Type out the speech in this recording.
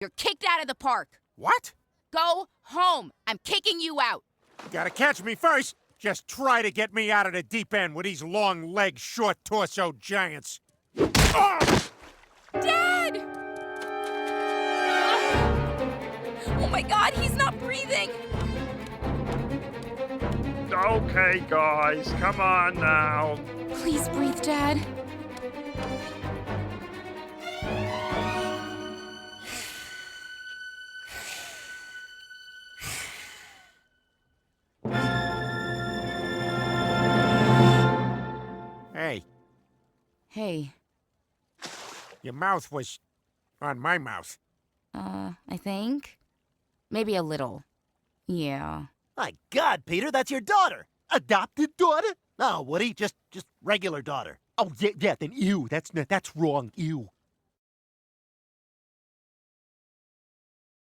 You're kicked out of the park. What? Go home. I'm kicking you out. You gotta catch me first. Just try to get me out of the deep end with these long-legged, short-torso giants. Dad! Oh my God, he's not breathing. Okay, guys, come on now. Please breathe, Dad. Hey, Hey, your mouth was on my mouth. I think. Maybe a little. Yeah. My God, Peter, that's your daughter. Adopted daughter? No, Woody, just regular daughter. Oh, yeah, then ew. That's wrong. Ew.